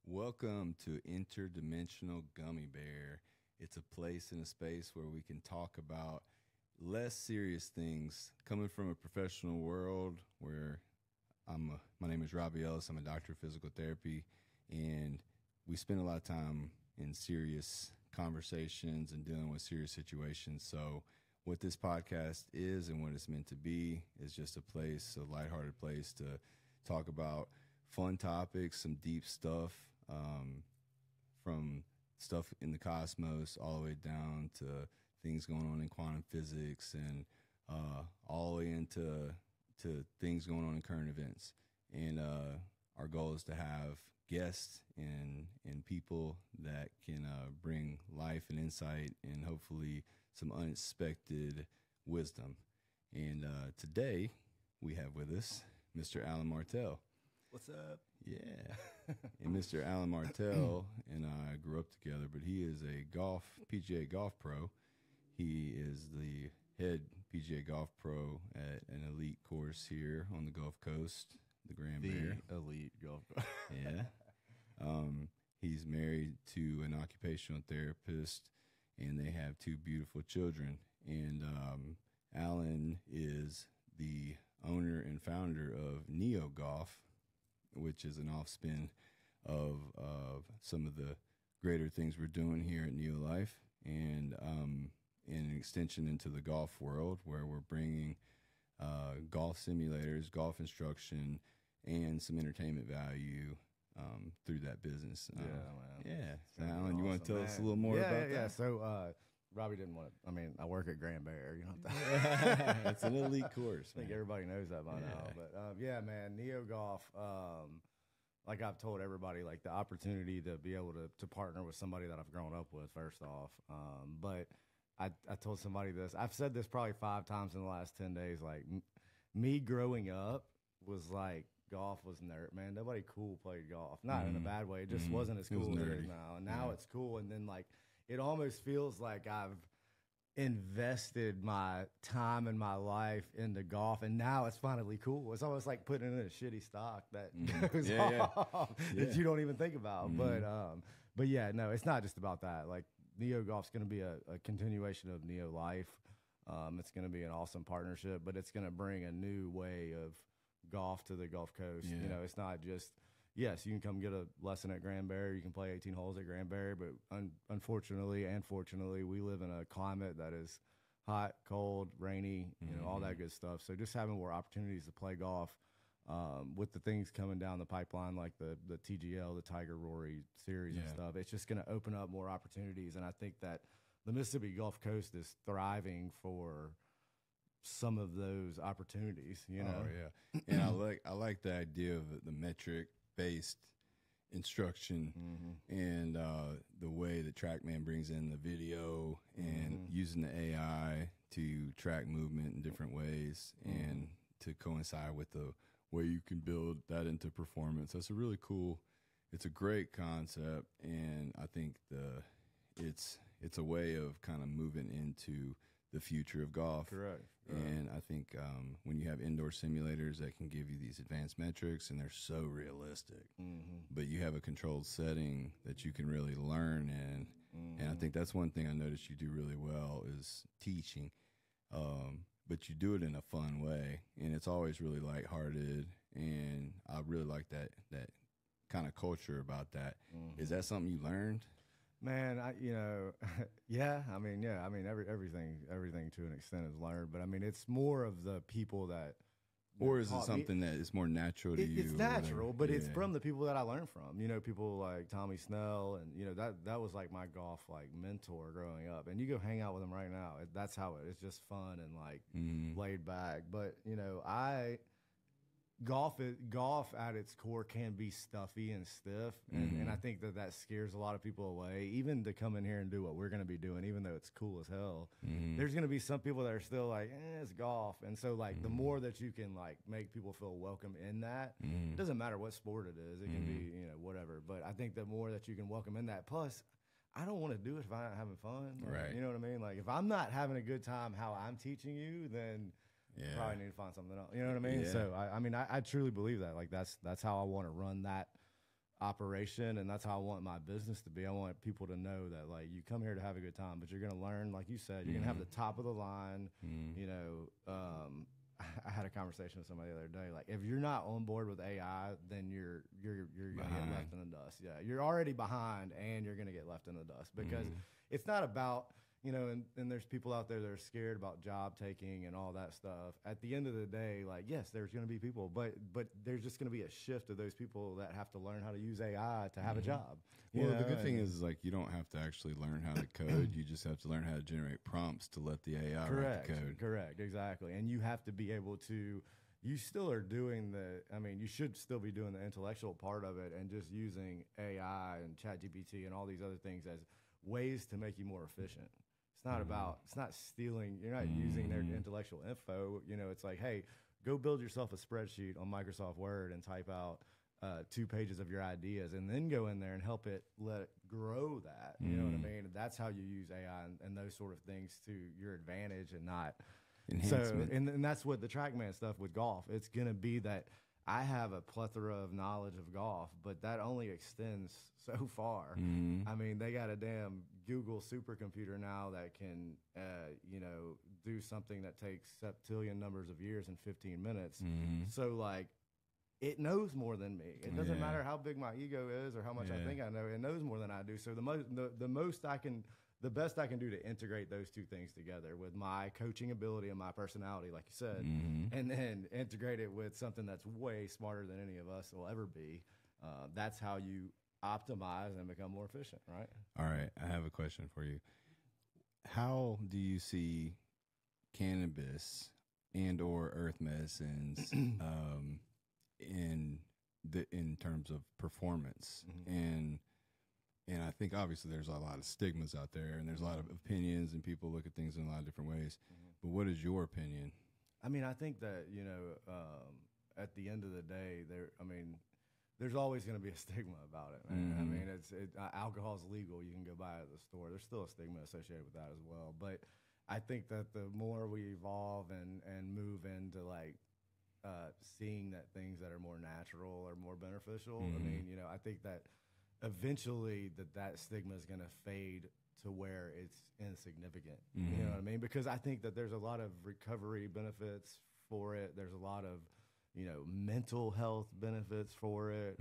Welcome to Interdimensional Gummy Bear. It's a place and a space where we can talk about less serious things. Coming from a professional world where my name is Robby Ellis. I'm a doctor of physical therapy, and we spend a lot of time in serious conversations and dealing with serious situations. So what this podcast is and what it's meant to be is just a place, a lighthearted place to talk about fun topics, some deep stuff, from stuff in the cosmos all the way down to things going on in quantum physics, and all the way into things going on in current events. And our goal is to have guests and people that can bring life and insight and hopefully some unexpected wisdom. And today we have with us Mr. Allan Martel. What's up? Yeah. And Mr. Allan Martel and I grew up together, but he is a PGA golf pro. He is the head PGA golf pro at an elite course here on the Gulf Coast, the Grand Bear. Elite golf pro. Yeah. He's married to an occupational therapist, and they have two beautiful children. And Allan is the owner and founder of Neo Golf, which is an offspin of some of the greater things we're doing here at Neo Life, and an extension into the golf world where we're bringing golf simulators, golf instruction, and some entertainment value through that business. Yeah. So, Allan, you want to tell us a little more about that? Yeah. So, Robby didn't want to. I mean, I work at Grand Bear. You know, It's an elite course. I think everybody knows that by now. But yeah, man, Neo Golf. Like I've told everybody, like the opportunity to be able to partner with somebody that I've grown up with. First off, but I told somebody this. I've said this probably 5 times in the last 10 days. Like me growing up was like golf was nerd, man. Nobody cool played golf. Not in a bad way. It just wasn't as cool as it is now. And now it's cool. And then like it almost feels like I've invested my time and my life into golf, and now it's finally cool. It's almost like putting in a shitty stock that goes off that you don't even think about. But yeah, no, it's not just about that. Like Neo Golf's going to be a continuation of Neo Life. It's going to be an awesome partnership, but it's going to bring a new way of golf to the Gulf Coast. You know, it's not just, yes, you can come get a lesson at Grand Bear. You can play 18 holes at Grand Bear, but unfortunately and fortunately, we live in a climate that is hot, cold, rainy, you know, all that good stuff. So just having more opportunities to play golf with the things coming down the pipeline, like the TGL, the Tiger Rory series and stuff, it's just going to open up more opportunities. And I think that the Mississippi Gulf Coast is thriving for some of those opportunities, you know? Oh, yeah. And I like the idea of the metric-based instruction and the way that TrackMan brings in the video and using the AI to track movement in different ways and to coincide with the way you can build that into performance. That's a really cool, it's a great concept, and I think it's a way of kind of moving into the future of golf. Correct. And I think when you have indoor simulators that can give you these advanced metrics and they're so realistic, but you have a controlled setting that you can really learn in. And I think that's one thing I noticed you do really well is teaching. But you do it in a fun way, and it's always really lighthearted. And I really like that kind of culture about that. Is that something you learned? Man, everything to an extent is learned, but I mean, it's more of the people that. Or is it something that is more natural to you? It's natural, but it's from the people that I learned from. You know, people like Tommy Snell, and you know that was like my golf like mentor growing up. And you go hang out with him right now. That's how it's just fun and like laid back. But you know, golf at its core can be stuffy and stiff, and I think that scares a lot of people away. Even to come in here and do what we're going to be doing, even though it's cool as hell, there's going to be some people that are still like, it's golf. And so like the more that you can like make people feel welcome in that, it doesn't matter what sport it is, it can be, you know, whatever. But I think the more that you can welcome in that, plus I don't want to do it if I'm not having fun. Like, right. You know what I mean? Like if I'm not having a good time how I'm teaching you, then you probably need to find something else. You know what I mean? Yeah. So I mean, I truly believe that. Like that's how I want to run that operation, and that's how I want my business to be. I want people to know that, like, you come here to have a good time, but you're going to learn, like you said, you're going to have the top of the line. You know, I had a conversation with somebody the other day. Like, if you're not on board with AI, then you're going to get left in the dust. Yeah, you're already behind, and you're going to get left in the dust because it's not about, you know, and there's people out there that are scared about job taking and all that stuff. At the end of the day, like, yes, there's going to be people, but there's just going to be a shift of those people that have to learn how to use AI to have a job. Well, the good thing is, like, you don't have to actually learn how to code. You just have to learn how to generate prompts to let the AI write the code. Correct, exactly. And you have to be able to, you still are doing you should still be doing the intellectual part of it and just using AI and ChatGPT and all these other things as ways to make you more efficient. It's not about, it's not stealing, you're not using their intellectual info. You know, it's like, hey, go build yourself a spreadsheet on Microsoft Word and type out 2 pages of your ideas and then go in there and help it, let it grow that. You know what I mean? That's how you use AI and those sort of things to your advantage and not enhancement. So, and that's what the TrackMan stuff with golf, it's going to be that I have a plethora of knowledge of golf, but that only extends so far. I mean, they got a damn Google supercomputer now that can, you know, do something that takes septillion numbers of years in 15 minutes. So, like, it knows more than me. It doesn't matter how big my ego is or how much I think I know. It knows more than I do. So the best I can do to integrate those two things together with my coaching ability and my personality, like you said, and then integrate it with something that's way smarter than any of us will ever be. That's how you optimize and become more efficient, right? All right. I have a question for you. How do you see cannabis and or earth medicines in terms of performance? And I think obviously there's a lot of stigmas out there, and there's a lot of opinions, and people look at things in a lot of different ways. But what is your opinion? I mean, I think that, you know, at the end of the day, there's always going to be a stigma about it, man. I mean, alcohol's legal. You can go buy it at the store. There's still a stigma associated with that as well. But I think that the more we evolve and move into, like, seeing that things that are more natural are more beneficial, I mean, you know, I think that eventually that stigma is going to fade to where it's insignificant. You know what I mean? Because I think that there's a lot of recovery benefits for it. There's a lot of, you know, mental health benefits for it.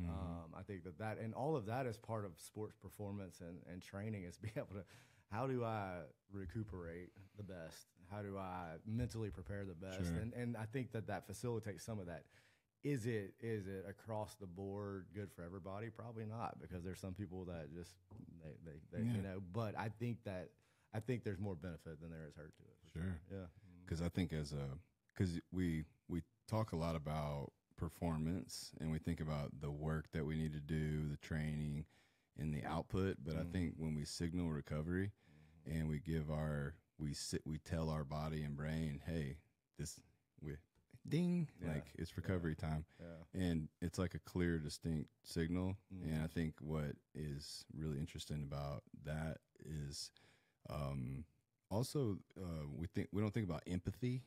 I think that and all of that is part of sports performance and training, is be able to, how do I recuperate the best? How do I mentally prepare the best? Sure. And I think that facilitates some of that. Is it across the board good for everybody? Probably not, because there's some people that just they you know. But I think there's more benefit than there is hurt to it. Sure. Yeah. Because I think because we talk a lot about performance, and we think about the work that we need to do, the training, and the output. But I think when we signal recovery, and we tell our body and brain, hey, ding, like, it's recovery time. And it's like a clear, distinct signal. And I think what is really interesting about that is also we don't think about empathy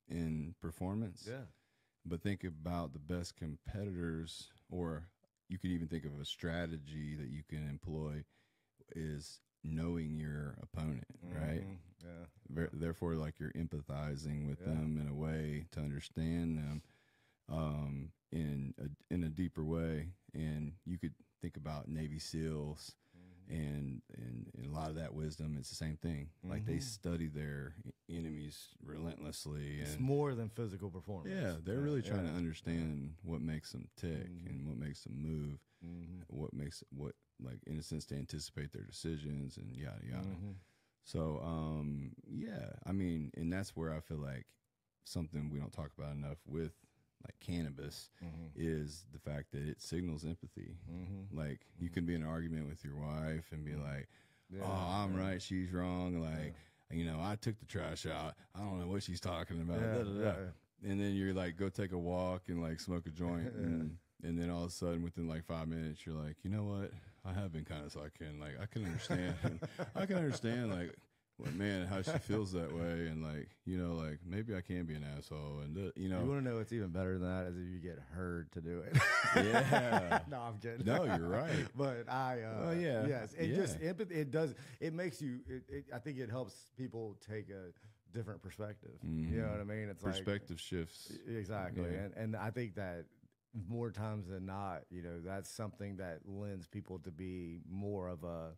in performance. But think about the best competitors, or you could even think of a strategy that you can employ is knowing your opponent, right? Therefore, like, you're empathizing with them in a way to understand them in a deeper way. And you could think about Navy SEALs and a lot of that wisdom. It's the same thing. Like, they study their enemies relentlessly. It's more than physical performance. Yeah, they're really trying to understand what makes them tick and what makes them move, what like, in a sense, to anticipate their decisions and yada yada. So I mean, and that's where I feel like something we don't talk about enough with, like, cannabis is the fact that it signals empathy. Like, you can be in an argument with your wife and be like, I'm right, she's wrong, like, you know, I took the trash out, I don't know what she's talking about, and then you're like, go take a walk and, like, smoke a joint, and then all of a sudden within like 5 minutes you're like, you know what, I have been kind of sucking, like, I can understand like, like, man, how she feels that way, and like, you know, like maybe I can be an asshole, and you know, you want to know what's even better than that is if you get heard to do it. Yeah. No, I'm kidding. No, you're right. But yes, just empathy. It does. It makes you. I think it helps people take a different perspective. You know what I mean? It's perspective shifts. Exactly, and I think that more times than not, you know, that's something that lends people to be more of a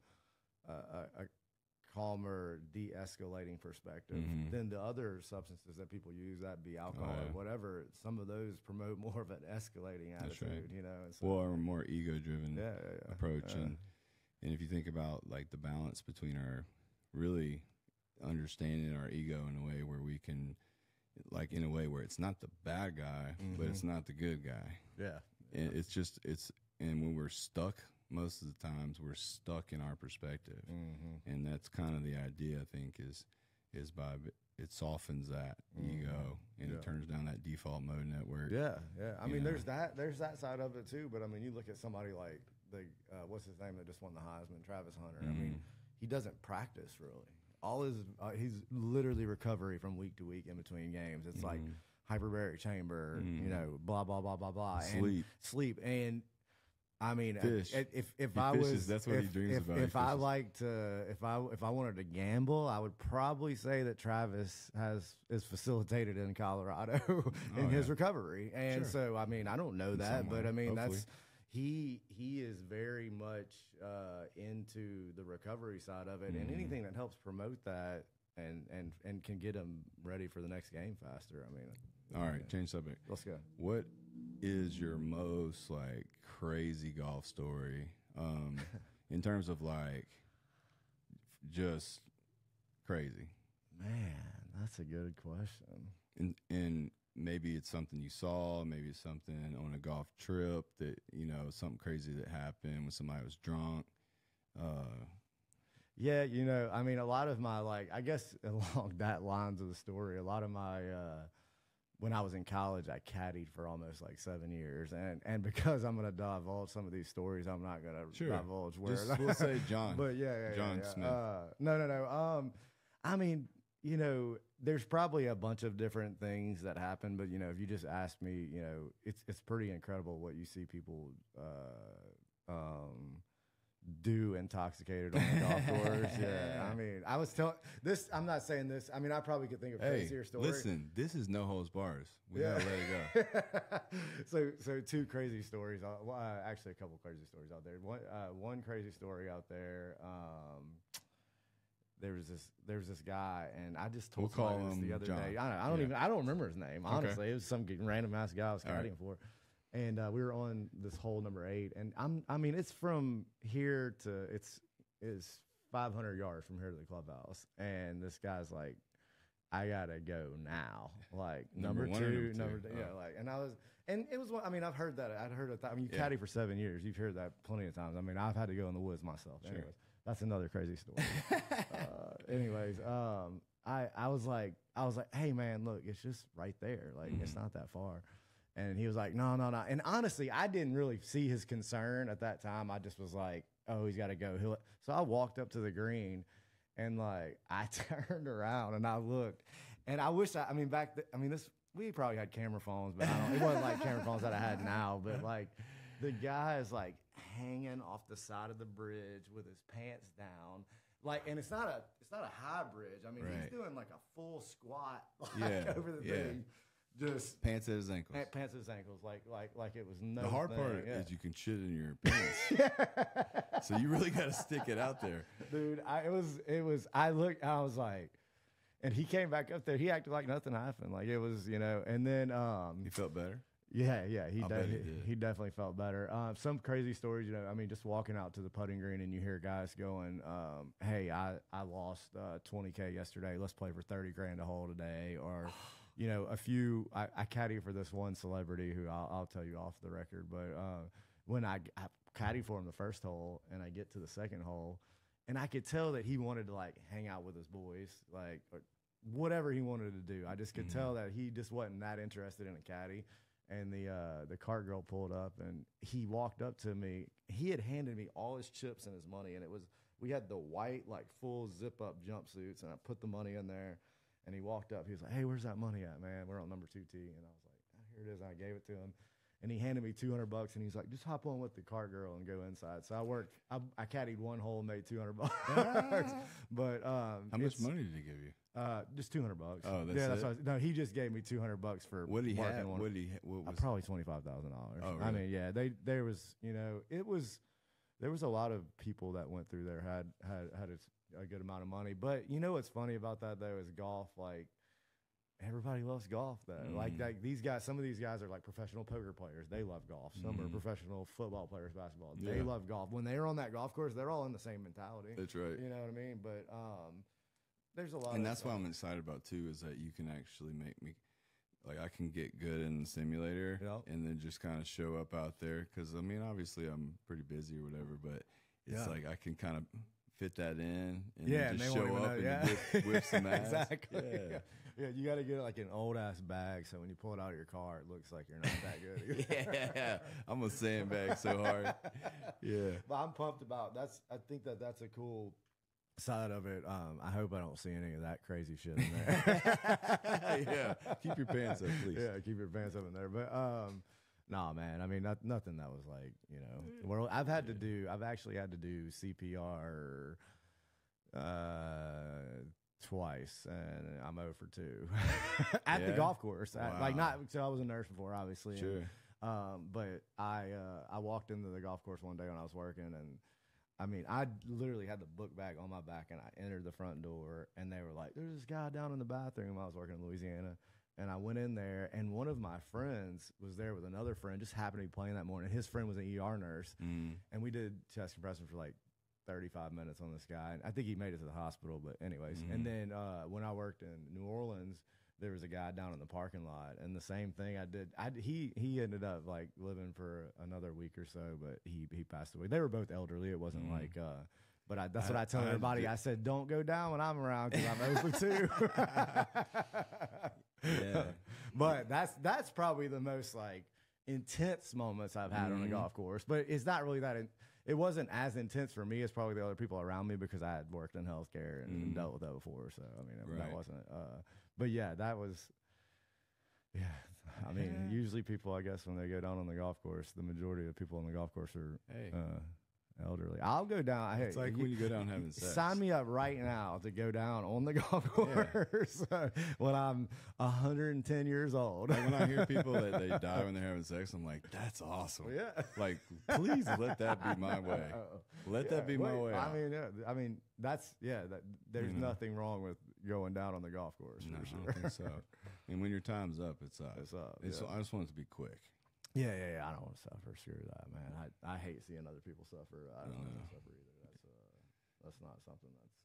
calmer, de-escalating perspective than the other substances that people use, that be alcohol or whatever. Some of those promote more of an escalating attitude, you know. And so, or a more ego-driven approach. And if you think about like the balance between our really understanding our ego in a way where we can, like in a way where it's not the bad guy, but it's not the good guy. Yeah. And and when we're stuck, most of the times we're stuck in our perspective. And that's kind of the idea, I think, is by it softens that ego and it turns down that default mode network. I mean, there's that side of it too. But I mean, you look at somebody like what's his name that just won the Heisman, Travis Hunter. I mean, he doesn't practice really. All his he's literally recovery from week to week in between games. It's like hyperbaric chamber, you know, blah blah blah blah blah, sleep. And I mean, if I was, that's what he dreams about. If I liked to, if I wanted to gamble, I would probably say that Travis is facilitated in Colorado in his recovery. And so, I mean, I don't know that, but I mean, hopefully. He is very much into the recovery side of it, and anything that helps promote that and can get him ready for the next game faster. I mean, all right, change subject. Let's go. What is your most like crazy golf story in terms of like just crazy? Man, that's a good question. And maybe it's something you saw, maybe it's something on a golf trip that, you know, something crazy that happened when somebody was drunk. Yeah, you know, I mean, a lot of my, like, I guess along that lines of the story, a lot of my, when I was in college, I caddied for almost like 7 years. And because I'm going to divulge some of these stories, I'm not going to divulge where. We'll say John. But John Smith. No. I mean, you know, there's probably a bunch of different things that happen, but you know, if you just ask me, you know, it's pretty incredible what you see people do intoxicated on the golf course. Yeah, I mean, I was telling this. I'm not saying this. I mean, I probably could think of crazier stories. Listen, this is no holds bars. We gotta let it go. So two crazy stories. Actually, a couple crazy stories out there. One crazy story out there. There was this guy, and I just told him the other day. I don't remember his name, honestly. Okay. It was some random ass guy I was caddying for, and we were on this hole number 8, and I mean it's from here to it's 500 yards from here to the clubhouse, and this guy's like, I gotta go now, like number 2, like, and I was. And it was, I mean, I've heard that. I'd heard it. I mean, you caddy for 7 years. You've heard that plenty of times. I mean, I've had to go in the woods myself. Sure. Anyways, that's another crazy story. I was like, hey man, look, it's just right there. Like, it's not that far. And he was like, no. And honestly, I didn't really see his concern at that time. I just was like, oh, he's got to go. So I walked up to the green, and like I turned around and I looked, and I wish we probably had camera phones, but it wasn't like camera phones that I had now. But like, the guy is like hanging off the side of the bridge with his pants down, like, and it's not a high bridge. I mean, he's doing like a full squat over the thing, just pants at his ankles. Pants at his ankles, like it was no. The hard part is you can shit in your pants, so you really got to stick it out there, dude. I looked, I was like. And he came back up there. He acted like nothing happened. Like it was, you know. And then he felt better. Yeah. He definitely felt better. Some crazy stories, you know. I mean, just walking out to the putting green and you hear guys going, "Hey, I lost $20K yesterday. Let's play for $30,000 a hole today." Or, you know, I caddy for this one celebrity who I'll tell you off the record. But when I caddy for him the first hole and I get to the second hole. And I could tell that he wanted to like hang out with his boys, like or whatever he wanted to do. I just could tell that he just wasn't that interested in a caddy. And the cart girl pulled up, and he walked up to me. He had handed me all his chips and his money, and it was we had the white, like, full zip-up jumpsuits, and I put the money in there, and he walked up. He was like, hey, where's that money at, man? We're on number 2T. And I was like, oh, here it is. And I gave it to him. And he handed me $200, and he's like, just hop on with the car girl and go inside. So I caddied one hole and made $200. But how much money did he give you? Just $200. Oh, that's yeah, it? No, he just gave me $200 for what did he have? What was probably $25,000. Oh, really? I mean, yeah, there was, you know, there was a lot of people that went through there had a good amount of money. But you know what's funny about that though is golf, like. Everybody loves golf, though. Like these guys, some of these guys are like professional poker players. They love golf. Some are professional football players, basketball. Yeah. They love golf. When they're on that golf course, they're all in the same mentality. That's right. You know what I mean? But there's a lot. And that's what I'm excited about too, is that you can actually make me, like, I can get good in the simulator, and then just kind of show up out there. Because I mean, obviously, I'm pretty busy or whatever, but it's like I can kind of fit that in and just show up and whip some ass. Exactly. Yeah, you got to get like an old ass bag, so when you pull it out of your car, it looks like you're not that good. Yeah, I'm gonna sandbag so hard. Yeah, but I'm pumped about that's. I think that's a cool side of it. I hope I don't see any of that crazy shit in there. Yeah, keep your pants up, please. Yeah, keep your pants up in there. But nah, man. I mean, nothing that was like, you know. I've actually had to do CPR. Twice, and I'm 0 for 2 at the golf course. Wow. So I was a nurse before, obviously. Sure. But I walked into the golf course one day when I was working, and I mean, I literally had the book bag on my back, and I entered the front door, and they were like, "There's this guy down in the bathroom." I was working in Louisiana, and I went in there, and one of my friends was there with another friend, just happened to be playing that morning. His friend was an ER nurse, and we did chest compression for like 35 minutes on this guy. And I think he made it to the hospital, but anyways. And then when I worked in New Orleans, there was a guy down in the parking lot, and the same thing I did. He ended up like living for another week or so, but he passed away. They were both elderly. It wasn't like, but that's what I tell everybody. I said, don't go down when I'm around because I'm 0 for 2. Yeah. But that's probably the most like intense moments I've had on a golf course. But it's not really that. It wasn't as intense for me as probably the other people around me because I had worked in healthcare and dealt with that before. So, I mean, that wasn't, but yeah, that was, yeah. I mean, usually people, I guess, when they go down on the golf course, the majority of people on the golf course are elderly. I'll go down. It's like when you go down having sex. Sign me up right now to go down on the golf course when I'm 110 years old. Like when I hear people that they die when they're having sex, I'm like, that's awesome. Yeah. Like, please let that be my way. Let that be my way. I mean, that's there's nothing wrong with going down on the golf course. No, for sure. I don't think so. And when your time's up, it's up. It's up. I just want it to be quick. Yeah. I don't want to suffer. Screw that, man. I hate seeing other people suffer. I don't want to suffer either. That's not something that's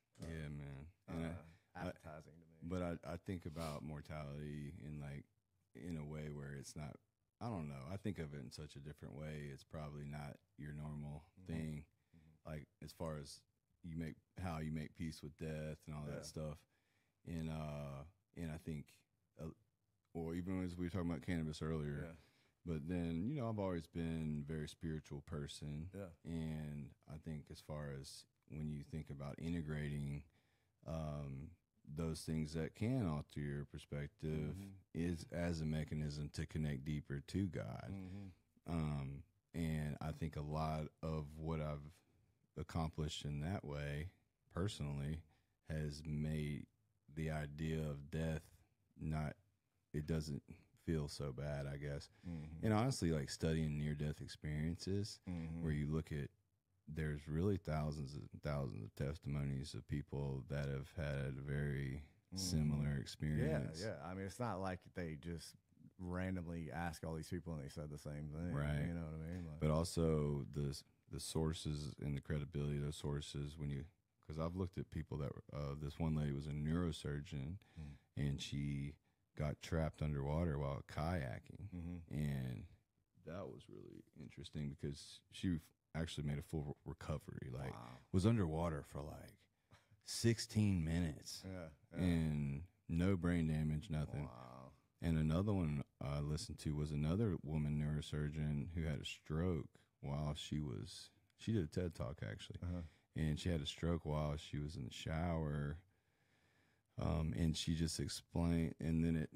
man. appetizing to me. But I think about mortality in a way where it's not. I don't know. I think of it in such a different way. It's probably not your normal thing. Like as far as how you make peace with death and all that stuff, and I think, or even as we were talking about cannabis earlier. Yeah. But then, I've always been a very spiritual person. Yeah. And I think as far as when you think about integrating those things that can alter your perspective is as a mechanism to connect deeper to God. And I think a lot of what I've accomplished in that way personally has made the idea of death it doesn't feel so bad, I guess. And honestly, like studying near-death experiences where you look at, there's really thousands and thousands of testimonies of people that have had a very similar experience. Yeah. I mean, it's not like they just randomly ask all these people and they said the same thing. Right. You know what I mean? But also the sources and the credibility of those sources because I've looked at people that this one lady was a neurosurgeon and she got trapped underwater while kayaking. And that was really interesting because she actually made a full recovery. Was underwater for 16 minutes. And no brain damage, nothing. Wow. And another one I listened to was another woman neurosurgeon who had a stroke while she did a TED Talk actually. and she had a stroke while she was in the shower. And she just explained, and then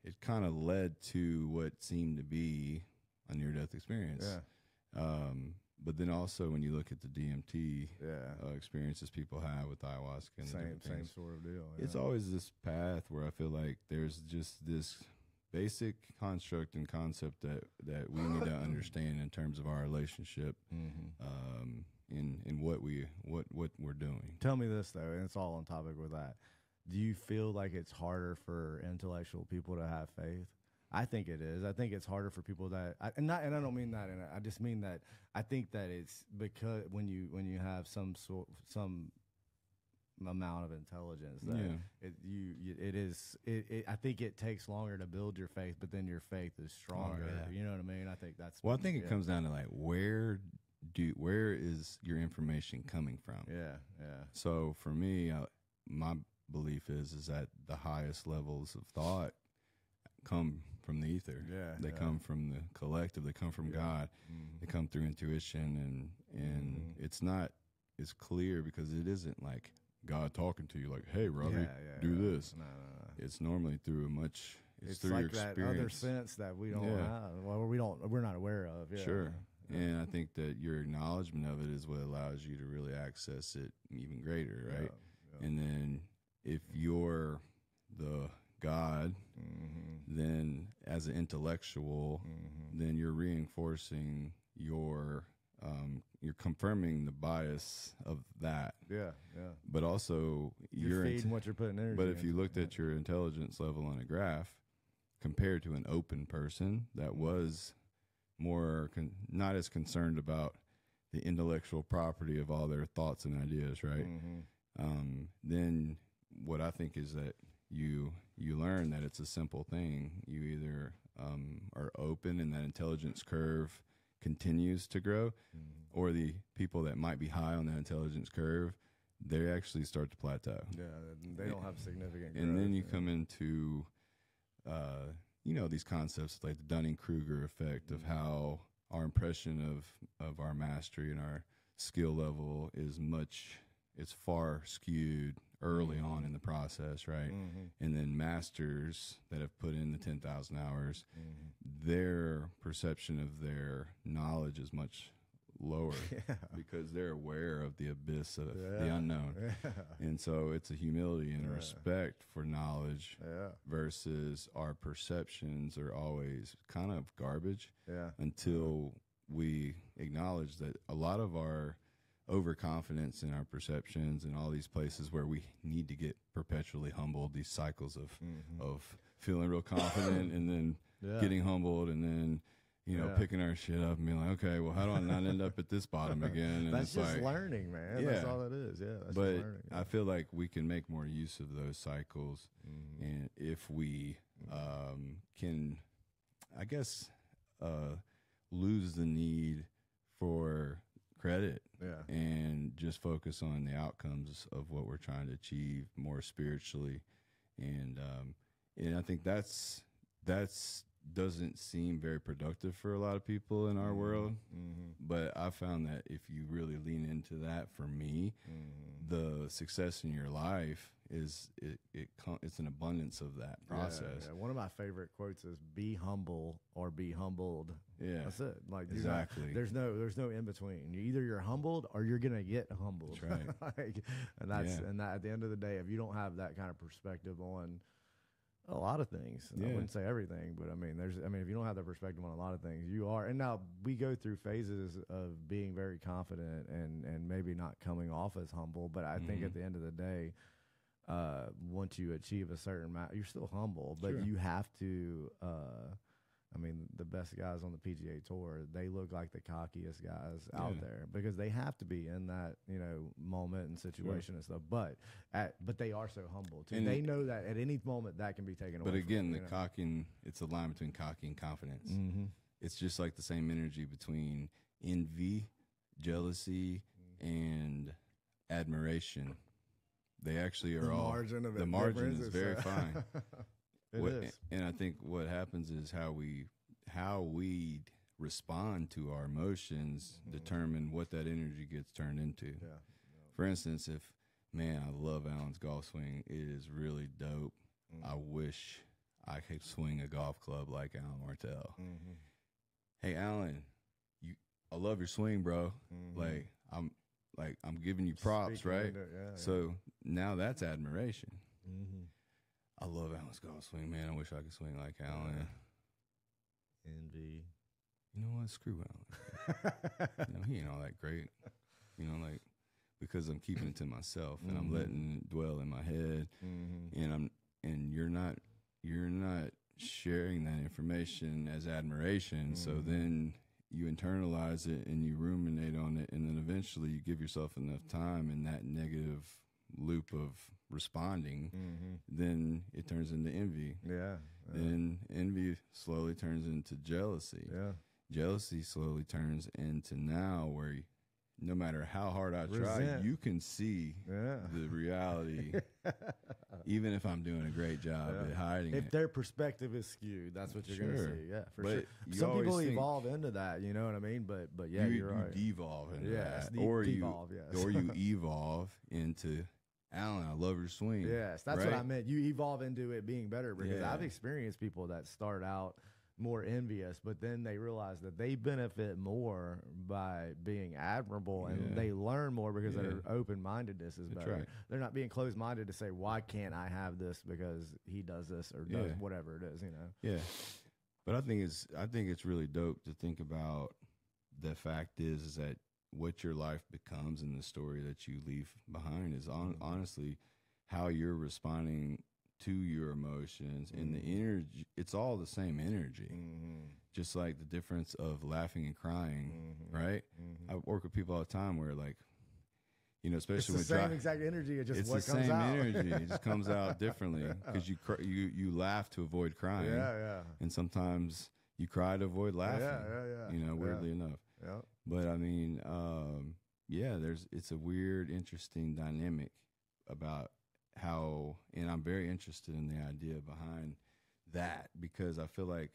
it kind of led to what seemed to be a near-death experience. Yeah. But then also when you look at the DMT experiences people have with ayahuasca, and same sort of deal. Yeah. It's always this path where I feel like there's just this basic construct and concept that we need to understand in terms of our relationship, in what we're doing. Tell me this though, and it's all on topic with that. Do you feel like it's harder for intellectual people to have faith? I think it is. I think it's harder for people that, and I don't mean that, and I just mean that I think that it's because when you have some amount of intelligence, that I think it takes longer to build your faith, but then your faith is stronger. You know what I mean? I think that's. Well, I think it comes down to like where is your information coming from? Yeah. So for me, my belief is that the highest levels of thought come from the ether. They come from the collective. They come from God. They come through intuition, and it's not as clear because it isn't like God talking to you like, "Hey, Robby, do this." No. It's normally through it's through like your that experience. other sense that we don't have. Well, we're not aware of. Yeah. Sure. And I think that your acknowledgement of it is what allows you to really access it even greater, right? Yeah. And then if you're the God, then as an intellectual, then you're reinforcing you're confirming the bias of that. Yeah. But also you're feeding what you're putting energy. But if you looked at your intelligence level on a graph compared to an open person that was more not as concerned about the intellectual property of all their thoughts and ideas, right? Then what I think is that you learn that it's a simple thing. You either are open and that intelligence curve continues to grow, or the people that might be high on that intelligence curve, they actually start to plateau. Yeah, they don't have significant growth. And then you come into these concepts like the Dunning-Kruger effect of how our impression of our mastery and our skill level it's far skewed early on in the process, right? And then masters that have put in the 10,000 hours, their perception of their knowledge is much lower because they're aware of the abyss of the unknown. And so it's a humility and a respect for knowledge versus our perceptions are always kind of garbage until we acknowledge that a lot of our overconfidence in our perceptions and all these places where we need to get perpetually humbled, these cycles of feeling real confident and then getting humbled and then picking our shit up and being like, okay, well, how do I not end up at this bottom again? And that's just like, learning, man. That's all it is. Yeah, that's but just learning. I feel like we can make more use of those cycles, and if we can, I guess, lose the need for credit and just focus on the outcomes of what we're trying to achieve more spiritually, and I think that's doesn't seem very productive for a lot of people in our world, but I found that if you really lean into that, for me, the success in your life is it's an abundance of that process. Yeah. One of my favorite quotes is "Be humble or be humbled." Yeah, that's it. Like exactly. There's no in between. Either you're humbled or you're gonna get humbled. That's right. and that at the end of the day, if you don't have that kind of perspective on a lot of things, I wouldn't say everything, but I mean, if you don't have that perspective on a lot of things, you are. And now we go through phases of being very confident and maybe not coming off as humble, but I think at the end of the day, once you achieve a certain amount, you're still humble, but you have to, the best guys on the PGA Tour, they look like the cockiest guys out there because they have to be in that, moment and situation and stuff. But they are so humble too. And they know that at any moment that can be taken away. But again, from them, cocking, it's a line between cocky and confidence. It's just like the same energy between envy, jealousy, and admiration. They actually are the margin is very fine. It is. And I think what happens is how we respond to our emotions determine what that energy gets turned into. for instance, if, man, I love Allan's golf swing. It is really dope. I wish I could swing a golf club like Allan Martel. Hey, Allan, I love your swing, bro. I'm giving you props, Speaking right? into it, yeah, So now that's admiration. I love Allan's golf swing, man. I wish I could swing like Allan. Envy. You know what? Screw Allan. He ain't all that great. Because I'm keeping it to myself and I'm letting it dwell in my head, and you're not sharing that information as admiration. So then you internalize it and you ruminate on it, and then eventually you give yourself enough time in that negative loop of responding, then it turns into envy. Then envy slowly turns into jealousy. Jealousy slowly turns into now where no matter how hard I try, you can see the reality, even if I'm doing a great job at hiding it. If their perspective is skewed, that's what you're going to see. Yeah, for sure. You Some people think evolve into that, you know what I mean? But yeah, you're right. You devolve into that. Or you evolve into, Allan, I love your swing. Yes, that's what I meant. You evolve into it being better, because I've experienced people that start out more envious, but then they realize that they benefit more by being admirable, and they learn more because their open-mindedness is better. Right. They're not being closed-minded to say, why can't I have this because he does this or does whatever it is, Yeah. But I think it's really dope to think about. The fact is that what your life becomes and the story that you leave behind is honestly how you're responding to your emotions and the energy. It's all the same energy, just like the difference of laughing and crying, right? I work with people all the time where, like, especially it's the same exact energy. It's just what the comes same out. energy. It just comes out differently because you laugh to avoid crying, and sometimes you cry to avoid laughing. Weirdly enough. But I mean, it's a weird, interesting dynamic about how, and I'm very interested in the idea behind that, because I feel like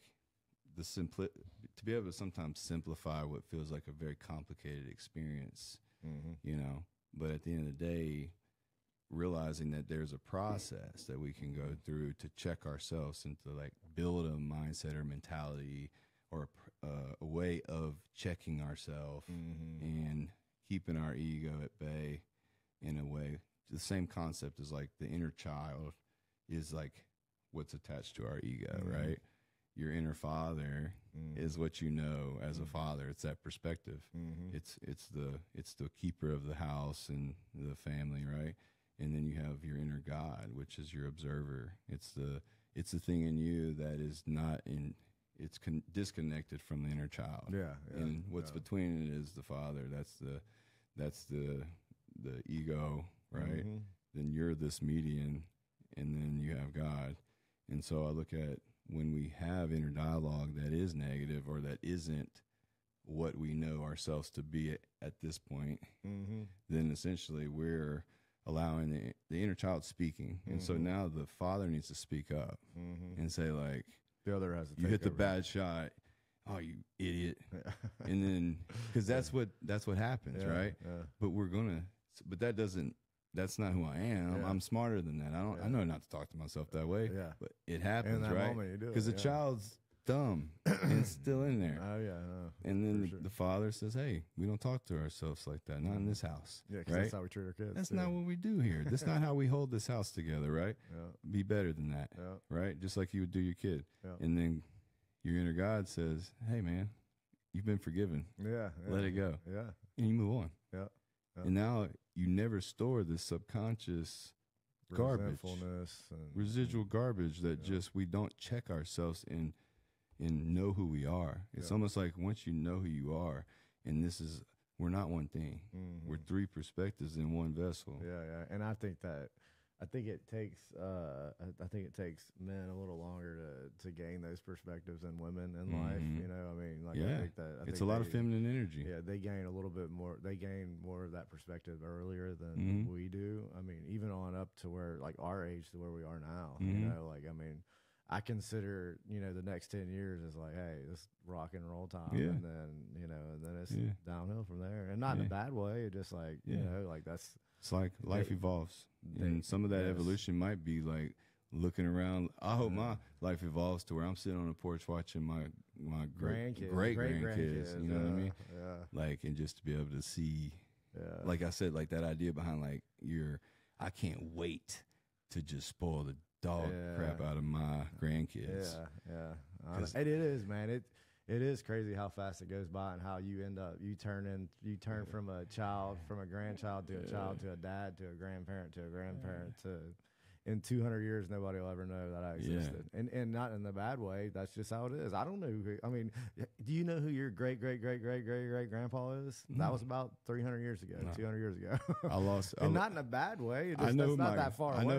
to be able to sometimes simplify what feels like a very complicated experience, but at the end of the day, realizing that there's a process that we can go through to check ourselves and to like build a mindset or mentality or a way of checking ourselves and keeping our ego at bay in a way. The same concept is like the inner child is like what's attached to our ego, right? Your inner father is what you know as a father. It's that perspective. It's the keeper of the house and the family, right? And then you have your inner God, which is your observer. It's the thing in you that is not in. It's disconnected from the inner child. And what's between it is the father. That's the ego. Right? Then you're this median, and then you have God. And so I look at when we have inner dialogue that is negative or that isn't what we know ourselves to be at this point, then essentially we're allowing the inner child speaking. And so now the father needs to speak up and say, like, the other has to you hit the bad shot. Oh, you idiot. And then, because that's what happens, right? But that's not who I am. I'm smarter than that. I know not to talk to myself that way. But it happens, in that right? moment you do it, because the child's dumb and it's still in there. And then the father says, "Hey, we don't talk to ourselves like that. Not in this house." Yeah, because right? that's how we treat our kids. That's not what we do here. That's not how we hold this house together, right? Be better than that, right? Just like you would do your kid. And then your inner God says, "Hey, man, you've been forgiven. Let it go." And you move on. And now you never store this subconscious garbage, and residual garbage that just we don't check ourselves and know who we are. It's almost like once you know who you are, and we're not one thing. We're three perspectives in one vessel. And I think it takes men a little longer to gain those perspectives than women in life. I mean, like I think it's a lot of feminine energy. They gain a little bit more. They gain more of that perspective earlier than we do. I mean, even on up to where like our age to where we are now. I mean, I consider the next 10 years is like, hey, this rock and roll time, and then and then it's downhill from there, and not in a bad way. Just like like It's like life evolves, and some of that evolution might be like looking around. I hope my life evolves to where I'm sitting on the porch watching my great grandkids. You know what I mean? Yeah. Like, and just to be able to see, like I said, like that idea behind like I can't wait to just spoil the dog crap out of my grandkids. Yeah. It is, man. It is crazy how fast it goes by and how you end up, you turn from a child, from a grandchild to a child, to a dad, to a grandparent, to in 200 years, nobody will ever know that I existed. And not in the bad way. That's just how it is. I don't know do you know who your great grandpa is? That was about 300 years ago, 200 years ago. Not in a bad way. That's not that far away.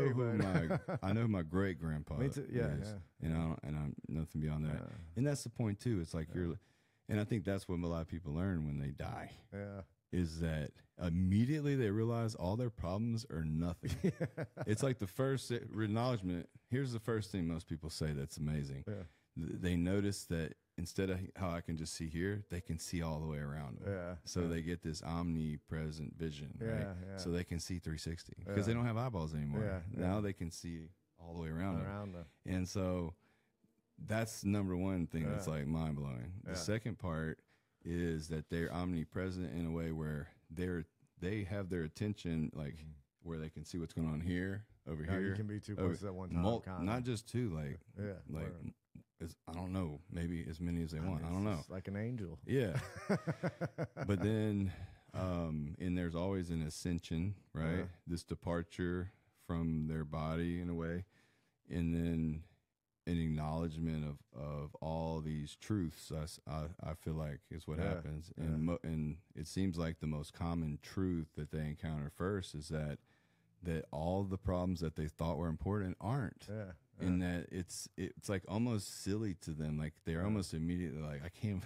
I know who my great grandpa Me too. Yeah, is. And I'm nothing beyond that. And that's the point too. It's like and I think that's what a lot of people learn when they die. Yeah. Is that immediately they realize all their problems are nothing. It's like the first acknowledgement. Here's the first thing most people say that's amazing. Yeah. They notice that instead of how I can just see here, they can see all the way around them. Yeah. So they get this omnipresent vision, right? Yeah. So they can see 360 because they don't have eyeballs anymore. Yeah. Now they can see all the way around them. And so that's number one thing that's like mind blowing. The second part is that they're omnipresent in a way where they have their attention like where they can see what's going on here, over here. You can be two places at one time. Not just two, I don't know, maybe as many as they want. I don't know. Like an angel. Yeah. But then, and there's always an ascension, right? This departure from their body in a way, and then an acknowledgement of all these truths. I feel like is what happens, and it seems like the most common truth that they encounter first is that all the problems that they thought were important aren't, and that it's like almost silly to them. Like they're almost immediately like, I can't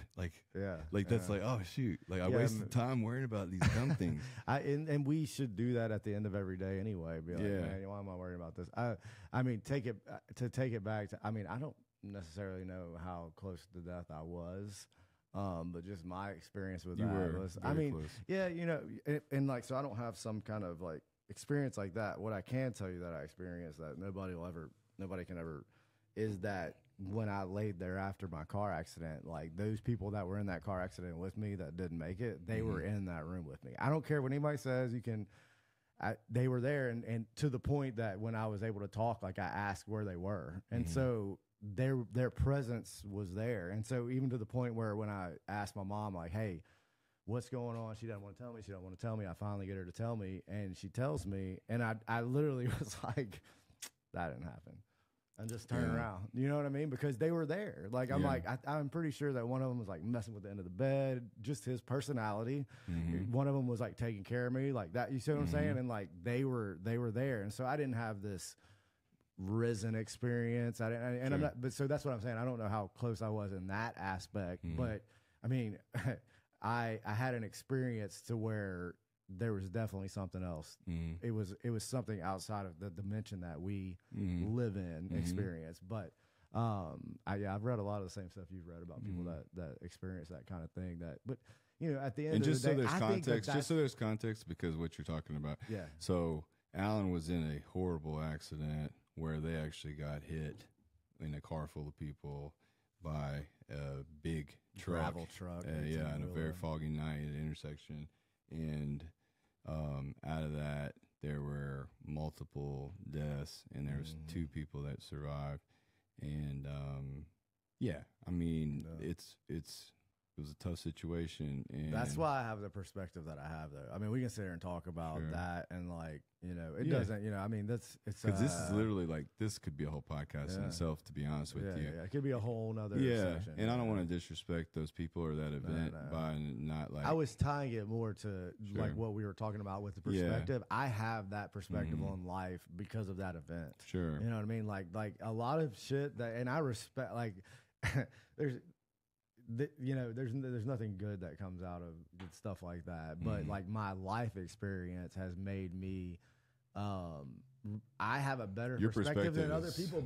that's like, oh shoot, like I wasted time worrying about these dumb things. And we should do that at the end of every day anyway. Be like, man, why am I worrying about this? I mean, take it back to. I mean, I don't necessarily know how close to death I was. But just my experience with that was, I mean, close. And like, so I don't have some kind of like experience like that. What I can tell you that I experienced that nobody can ever, is that when I laid there after my car accident, like those people that were in that car accident with me that didn't make it, they were in that room with me. I don't care what anybody says. They were there, and to the point that when I was able to talk, like I asked where they were, and so their presence was there. And so even to the point where when I asked my mom, like, hey, what's going on? She doesn't want to tell me. She don't want to tell me. I finally get her to tell me, and she tells me, and I literally was like, that didn't happen. And just turn around. You know what I mean? Because they were there. Like, I'm like, I'm pretty sure that one of them was like messing with the end of the bed, just his personality. One of them was like taking care of me, like that. You see what I'm saying? And like they were there. And so I didn't have this risen experience. I'm not, but so that's what I'm saying. I don't know how close I was in that aspect, but I mean, I had an experience to where there was definitely something else. It was something outside of the dimension that we live in, experience. But I've read a lot of the same stuff you've read about people that experience that kind of thing. But you know, at the end of the day, there's context, just so there's context, because what you're talking about. Yeah. So Allan was in a horrible accident where they actually got hit in a car full of people by a big travel truck. In a very foggy night at an intersection. And out of that, there were multiple deaths, and there was 2 people that survived. And I mean, it was a tough situation, and that's why I have the perspective that I have. Though, I mean, we can sit here and talk about that, and like, you know, it doesn't. You know, I mean, it's because this is literally like, this could be a whole podcast in itself. To be honest with you, it could be a whole nother section. And I don't want to disrespect those people or that event by not like. I was tying it more to like what we were talking about with the perspective. I have that perspective on life because of that event. Sure, you know what I mean. Like a lot of shit that, and I respect. Like there's nothing good that comes out of stuff like that. But like my life experience has made me I have a better Your perspective than other is, people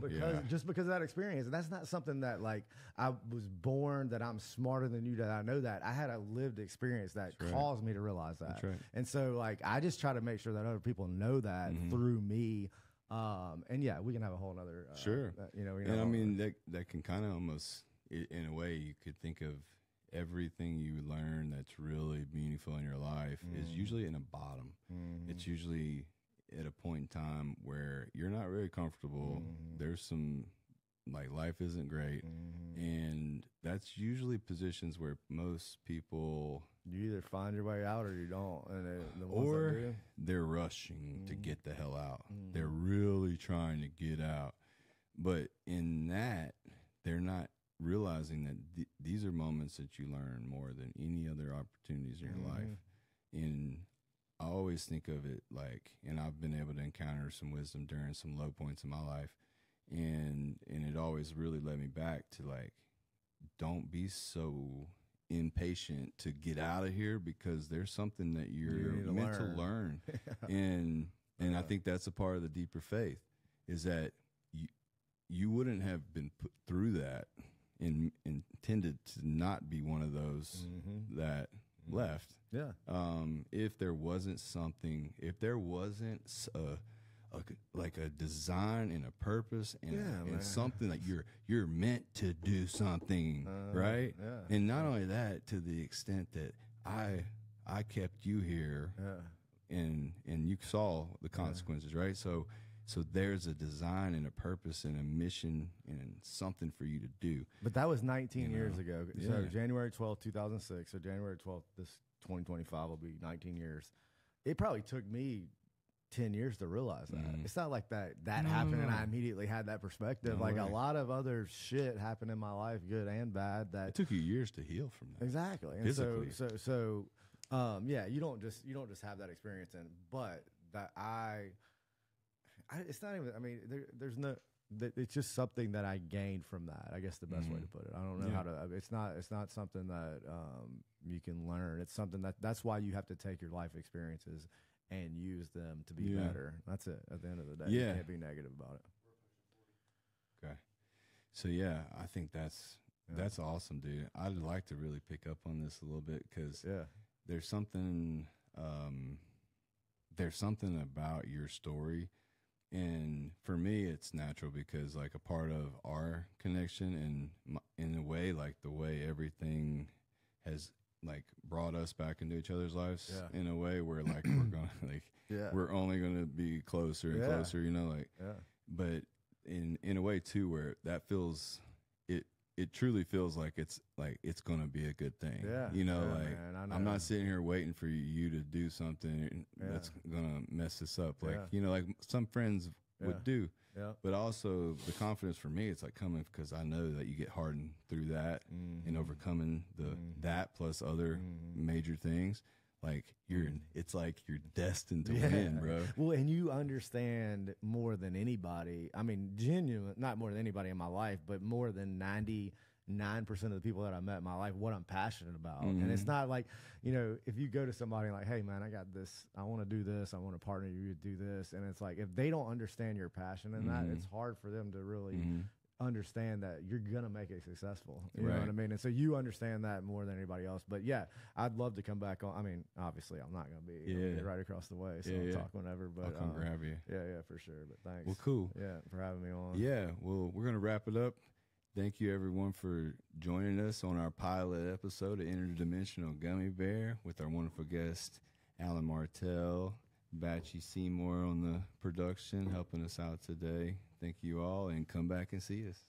just because of that experience. And that's not something that like I was born that I'm smarter than you, that I know that. I had a lived experience that caused me to realize that. Right. And so like I just try to make sure that other people know that through me. And yeah, we can have a whole nother and I mean that can kind of almost, in a way, you could think of everything you learn that's really meaningful in your life is usually in a bottom. It's usually at a point in time where you're not really comfortable. There's some, like, life isn't great. And that's usually positions where most people, you either find your way out or you don't. And they're rushing to get the hell out. They're really trying to get out. But in that, they're not realizing that these are moments that you learn more than any other opportunities in your life. And I always think of it like, and I've been able to encounter some wisdom during some low points in my life, and it always really led me back to, like, don't be so impatient to get out of here, because there's something that you're meant to learn. and I think that's a part of the deeper faith, is that you wouldn't have been put through that and intended to not be one of those that left. Yeah. If there wasn't something, if there wasn't a design and a purpose and something that you're meant to do something, right? Yeah. And not only that, to the extent that I kept you here, and you saw the consequences, right? So there's a design and a purpose and a mission and something for you to do. But that was 19 years ago. Yeah. So January 12th, 2006. So January 12th, this 2025 will be 19 years. It probably took me 10 years to realize that. It's not like that happened and I immediately had that perspective. A lot of other shit happened in my life, good and bad. That it took you years to heal from that. Exactly. And physically. So you don't just have that experience. But that it's not even, I mean, there's no, it's just something that I gained from that. I guess the best way to put it. I don't know how to, it's not something that you can learn. It's something that's why you have to take your life experiences and use them to be better. That's it. At the end of the day, you can't be negative about it. Okay. So I think that's awesome, dude. I'd like to really pick up on this a little bit, because there's something about your story. And for me, it's natural, because, like, a part of our connection and in a way, like, the way everything has, like, brought us back into each other's lives in a way where, like, we're going to, like, we're only going to be closer and closer, but in a way too, where that feels, it truly feels like it's going to be a good thing. Man, I'm not sitting here waiting for you to do something that's going to mess this up. Like, like some friends would do. Yeah. But also the confidence for me, it's like coming because I know that you get hardened through that and overcoming that plus other major things. Like it's like you're destined to win, bro. Well, and you understand more than anybody. I mean, not more than anybody in my life, but more than 99% of the people that I met in my life, what I'm passionate about. And it's not like, if you go to somebody like, hey man, I got this, I want to do this, I want to partner you to do this. And it's like, if they don't understand your passion in that, it's hard for them to really understand that you're gonna make it successful. You know what I mean? And so you understand that more than anybody else. But I'd love to come back on. I mean, obviously I'm not gonna be right across the way, so I'll talk whenever. But I'll come grab you. Yeah, for sure. But thanks. Well, cool. Yeah, for having me on. Yeah, well, we're gonna wrap it up. Thank you everyone for joining us on our pilot episode of Interdimensional Gummy Bear with our wonderful guest Allan Martel, Batchy Seymour on the production, helping us out today. Thank you all, and come back and see us.